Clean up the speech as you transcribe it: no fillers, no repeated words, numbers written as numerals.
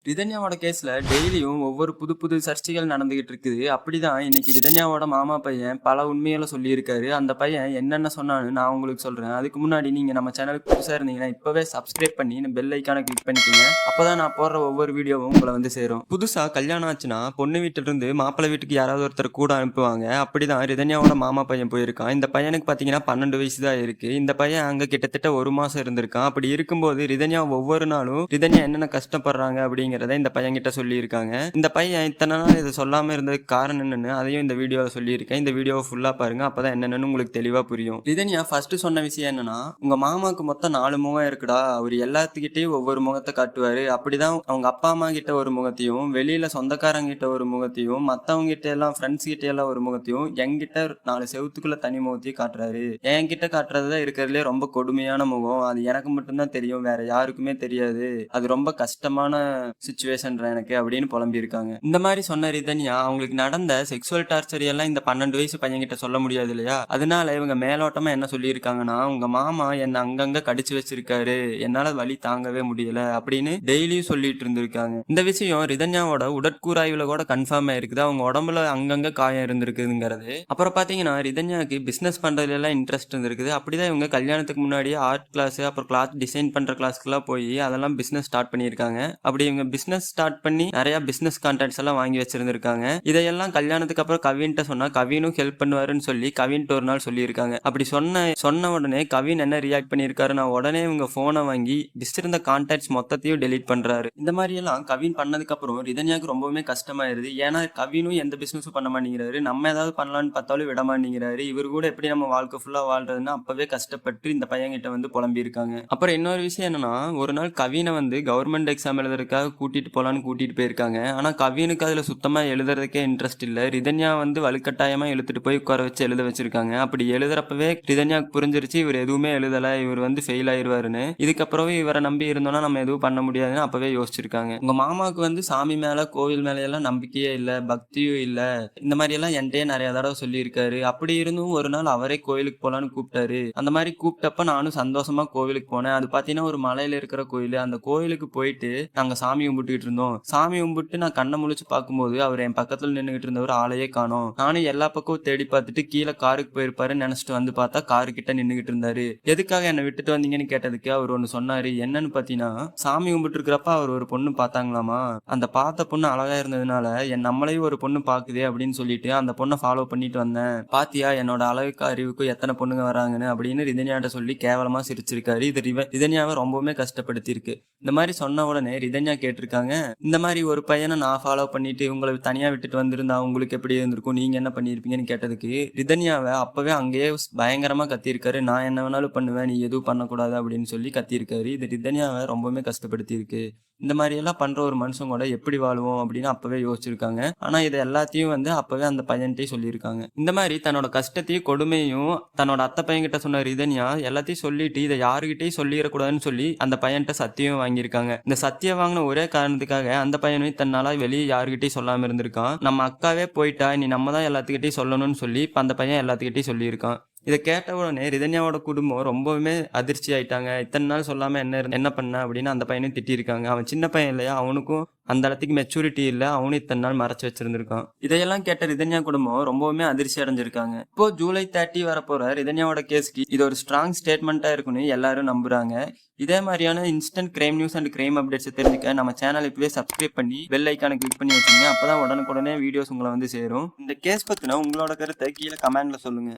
ரிதன்யாவோட கேஸ்ல டெய்லியும் ஒவ்வொரு புது புது சர்ச்சைகள் நடந்துகிட்டு இருக்குது. அப்படிதான் இன்னைக்கு ரிதன்யாவோட மாமா பையன் பல உண்மைகளை சொல்லியிருக்காரு. அந்த பையன் என்னென்ன சொன்னான்னு நான் உங்களுக்கு சொல்றேன். அதுக்கு முன்னாடி நீங்க நம்ம சேனலுக்கு புதுசா இருந்தீங்கன்னா இப்பவே சப்ஸ்கிரைப் பண்ணி பெல் ஐக்கான கிளிக் பண்ணிக்கோங்க. அப்பதான் நான் போடுற ஒவ்வொரு வீடியோவும் உங்களை வந்து சேரும். புதுசா கல்யாணம் ஆச்சுன்னா பொண்ணு வீட்டுல இருந்து மாப்பிள்ளை வீட்டுக்கு யாராவது ஒருத்தர் கூட அனுப்புவாங்க. அப்படிதான் ரிதன்யாவோட மாமா பையன் போயிருக்கான். இந்த பையனுக்கு பாத்தீங்கன்னா 12 வயசு தான் இருக்கு. இந்த பையன் அங்க கிட்டத்தட்ட 1 மாசம் இருந்திருக்கான். அப்படி இருக்கும்போது ரிதன்யா ஒவ்வொரு நாளும் ரிதன்யா என்னென்ன கஷ்டப்படுறாங்க அப்படிங்கிறத இந்த பையன்கிட்ட சொல்லியிருக்காங்க. இந்த பையன் இத்தனை நாள் இதை சொல்லாம இருந்ததுக்கு காரணம் என்னன்னு அதையும் இந்த வீடியோவில் சொல்லியிருக்கேன். இந்த வீடியோவை ஃபுல்லா பாருங்க, அப்பதான் என்னன்னு உங்களுக்கு தெளிவா புரியும். ரிதன்யா ஃபர்ஸ்ட் சொன்ன விஷயம் என்னன்னா, உங்க மாமாக்கு மொத்தம் 4 முகம் இருக்குடா, அவர் எல்லாத்துக்கிட்டையும் ஒவ்வொரு முகத்தை காட்டுவாரு. அப்படிதான் அவங்க அப்பா அம்மா கிட்ட ஒரு முகத்தையும், வெளியில சொந்தக்காரங்க கிட்ட ஒரு முகத்தையும், மத்தவங்க கிட்ட எல்லாம் ஃப்ரெண்ட்ஸ் கிட்ட எல்லாம் ஒரு முகத்தையும், என்கிட்ட 4 செவத்துக்குள்ள தனி முகத்தையும் காட்டுறாரு. என்கிட்ட காட்டுறதுதான் இருக்கிறதுலே ரொம்ப கொடுமையான முகம். அது எனக்கு மட்டும்தான் தெரியும், வேற யாருக்குமே தெரியாது. அது ரொம்ப கஷ்டமான சுச்சுவேஷன் எனக்கு அப்படின்னு புலம்பி இருக்காங்க. இந்த மாதிரி சொன்ன ரிதன்யா அவங்களுக்கு நடந்த செக்ஸுவல் டார்ச்சர் எல்லாம் இந்த 12 வயசு பையன் கிட்ட சொல்ல முடியாது இல்லையா? அதனால இவங்க மேலோட்டமா என்ன சொல்லியிருக்காங்கன்னா, உங்க மாமா என்ன அங்கங்க கடிச்சு வச்சிருக்காரு, என்னால வலி தாங்கவே முடியல அப்படின்னு டெய்லியும் சொல்லிட்டு இருந்திருக்காங்க. இந்த விஷயம் ரிதன்யாவோட உடற்கூறாய்வுல கூட கன்ஃபார்ம் ஆயிருக்குது. அவங்க உடம்புல அங்கங்க காயம் இருந்திருக்குங்கிறது. அப்புறம் பாத்தீங்கன்னா ரிதன்யாவுக்கு பிசினஸ் பண்றதுல எல்லாம் இன்ட்ரெஸ்ட் இருந்திருக்குது. அப்படிதான் இவங்க கல்யாணத்துக்கு முன்னாடி ஆர்ட் கிளாஸ், அப்புறம் கிளாத் டிசைன் பண்ற கிளாஸ்க்குலாம் போய் அதெல்லாம் பிசினஸ் ஸ்டார்ட் பண்ணியிருக்காங்க. அப்படி இவங்க பிசினஸ் ஸ்டார்ட் பண்ணி நிறைய பிசினஸ் கான்டாக்ட்ஸ் எல்லாம் வாங்கி வச்சிருந்திருக்காங்க. இதையெல்லாம் கல்யாணத்துக்கு அப்புறம் கவின்ட்ட சொன்னா கவினும் ஹெல்ப் பண்ணுவாருன்னு சொல்லி கவின்ட்டு ஒரு நாள் சொல்லியிருக்காங்க. அப்படி சொன்ன உடனே கவின் என்ன ரியாக்ட் பண்ணியிருக்காரு, நான் உடனே இவங்க போனை வாங்கி வச்சிருந்த கான்டாக்ட்ஸ் மொத்தத்தையும் டெலீட் பண்றாரு. இந்த மாதிரி எல்லாம் கவின் பண்ணதுக்கு அப்புறம் ரிதன்யாவுக்கு ரொம்பவுமே கஷ்டமாயிருது. ஏன்னா கவினும் எந்த பிசினஸும் பண்ண மாட்டேங்கிறாரு, நம்ம ஏதாவது பண்ணலான்னு பார்த்தாலும் விட மாட்டேங்கிறாரு. இவர் கூட எப்படி நம்ம வாழ்க்கை ஃபுல்லா வாழ்றதுன்னு அப்பவே கஷ்டப்பட்டு இந்த பையன்கிட்ட வந்து புலம்பி இருக்காங்க. அப்புறம் இன்னொரு விஷயம் என்னன்னா, ஒரு நாள் கவினை வந்து கவர்மெண்ட் எக்ஸாம் எழுதுறதுக்காக கூட்டிட்டு போலான்னு கூட்டிட்டு போயிருக்காங்க. ஆனா கவினுக்கு அதுல சுத்தமா எழுதுறதுக்கே இன்ட்ரெஸ்ட் இல்ல. ரிதன்யா வந்து வலுக்கட்டாயமா இழுத்துட்டு போய் உட்கார வச்சு எழுத வச்சிருக்காங்க. அப்படி எழுதுறப்பவே ரிதன்யாவுக்கு புரிஞ்சிருச்சு இவர் எதுவுமே எழுதல, இவர் வந்து ஃபெயில் ஆயிருவாருன்னு. இதுக்கப்புறம் இவரை நம்பி இருந்தோம்னா நம்ம எதுவும் பண்ண முடியாதுன்னு அப்பவே யோசிச்சிருக்காங்க. உங்க மாமாவுக்கு வந்து சாமி மேல கோவில் மேல எல்லாம் நம்பிக்கையே இல்ல, பக்தியும் இல்ல, இந்த மாதிரி எல்லாம் என்கிட்டயே நிறைய தடவை சொல்லியிருக்காரு. அப்படி இருந்தும் ஒரு நாள் அவரே கோயிலுக்கு போலான்னு கூப்பிட்டாரு. அந்த மாதிரி கூப்பிட்டப்ப நானும் சந்தோஷமா கோவிலுக்கு போனேன். அது பாத்தீங்கன்னா ஒரு மலையில இருக்கிற கோயில். அந்த கோயிலுக்கு போயிட்டு நாங்க சாமி கும்பிட்டுக்கிட்டு இருந்தோம். சாமி கும்பிட்டு நான் கண்ணை முழிச்சு பார்க்கும்போது அவர் என் பக்கத்துல நின்றுகிட்டு இருந்தவர் ஆளையே காணோம். நானும் எல்லா பக்கமும் தேடி பார்த்துட்டு கீழே காருக்கு போயிருப்பாருன்னு நினைச்சிட்டு வந்து பார்த்தா காரு கிட்ட நின்றுகிட்டு இருந்தாரு. எதுக்காக என்னை விட்டுட்டு வந்தீங்கன்னு கேட்டதுக்கு அவர் ஒண்ணு சொன்னாரு. என்னன்னு பாத்தீங்கன்னா, சாமி கும்பிட்டு இருக்கிறப்ப அவர் ஒரு பொண்ணு பார்த்தாங்களாமா. அந்த பார்த்த பொண்ணு அழகா இருந்ததுனால நம்மளையும் ஒரு பொண்ணு பாக்குதே அப்படின்னு சொல்லிட்டு அந்த பொண்ணை ஃபாலோ பண்ணிட்டு வந்தேன். பாத்தியா என்னோட அழகுக்கு அறிவுக்கும் எத்தனை பொண்ணுங்க வராங்கன்னு அப்படின்னு ரிதன்யாட்ட சொல்லி கேவலமா சிரிச்சிருக்காரு. இது ரிதன்யாவை ரொம்பவுமே கஷ்டப்படுத்தி இருக்கு. இந்த மாதிரி சொன்ன உடனே ரிதன்யா கேட்டிருக்காங்க, இந்த மாதிரி ஒரு பையனை நான் ஃபாலோ பண்ணிட்டு உங்களை தனியா விட்டுட்டு வந்திருந்தா உங்களுக்கு எப்படி இருந்திருக்கும், நீங்க என்ன பண்ணிருப்பீங்கன்னு கேட்டதுக்கு ரிதன்யாவை அப்பவே அங்கேயே பயங்கரமா கத்திருக்காரு. நான் என்ன வேணாலும் பண்ணுவேன், நீ எதுவும் பண்ணக்கூடாது அப்படின்னு சொல்லி கத்திருக்காரு. இது ரிதன்யாவை ரொம்பவுமே கஷ்டப்படுத்தி இருக்கு. இந்த மாதிரி எல்லாம் பண்ற ஒரு மனுஷன் கூட எப்படி வாழுவோம் அப்படின்னு அப்பவே யோசிச்சிருக்காங்க. ஆனா இது எல்லாத்தையும் வந்து அப்பவே அந்த பையன்கிட்டே சொல்லியிருக்காங்க. இந்த மாதிரி தன்னோட கஷ்டத்தையும் கொடுமையும் தன்னோட அத்தை பையன் கிட்ட சொன்ன ரிதன்யா எல்லாத்தையும் சொல்லிட்டு இதை யாருகிட்டையும் சொல்லிடக்கூடாதுன்னு சொல்லி அந்த பையன்கிட்ட சத்தியம் வாங்கியிருக்காங்க. இந்த சத்தியம் வாங்கின ஒரே காரணத்துக்காக அந்த பையனும் தன்னால வெளியே யாருகிட்டையும் சொல்லாம இருந்திருக்கான். நம்ம அக்காவே போயிட்டா நீ நம்ம தான் எல்லாத்துக்கிட்டையும் சொல்லணும்னு சொல்லி இப்ப அந்த பையன் எல்லாத்துக்கிட்டையும் சொல்லியிருக்கான். இதை கேட்ட உடனே ரிதன்யாவோட குடும்பம் ரொம்பவுமே அதிர்ச்சி ஆயிட்டாங்க. இத்தனை நாள் சொல்லாம என்ன பண்ண அப்படின்னு அந்த பையனையும் திட்டிருக்காங்க. அவன் சின்ன பையன் இல்லையா, அவனுக்கும் அந்த இடத்துக்கு மெச்சூரிட்டி இல்ல, அவனும் இத்தனை நாள் மறைச்சு வச்சிருந்திருக்கான். இதையெல்லாம் கேட்ட ரிதன்யா குடும்பம் ரொம்பவுமே அதிர்ச்சி அடைஞ்சிருக்காங்க. இப்போ ஜூலை 30 வரப்போற ரிதன்யாவோட கேஸ்க்கு இது ஒரு ஸ்ட்ராங் ஸ்டேட்மெண்டா இருக்குன்னு எல்லாரும் நம்புறாங்க. இதே மாதிரியான instant crime news and crime updates தெரிஞ்சுக்க நம்ம சேனல் இப்பவே சப்ஸ்கிரைப் பண்ணி பெல் ஐக்கான கிளிக் பண்ணி வச்சுங்க. அப்பதான் உடனுக்குடனே வீடியோஸ் உங்களை வந்து சேரும். இந்த கேஸ் பத்தின உங்களோட கருத்தை கீழே கமெண்ட்ல சொல்லுங்க.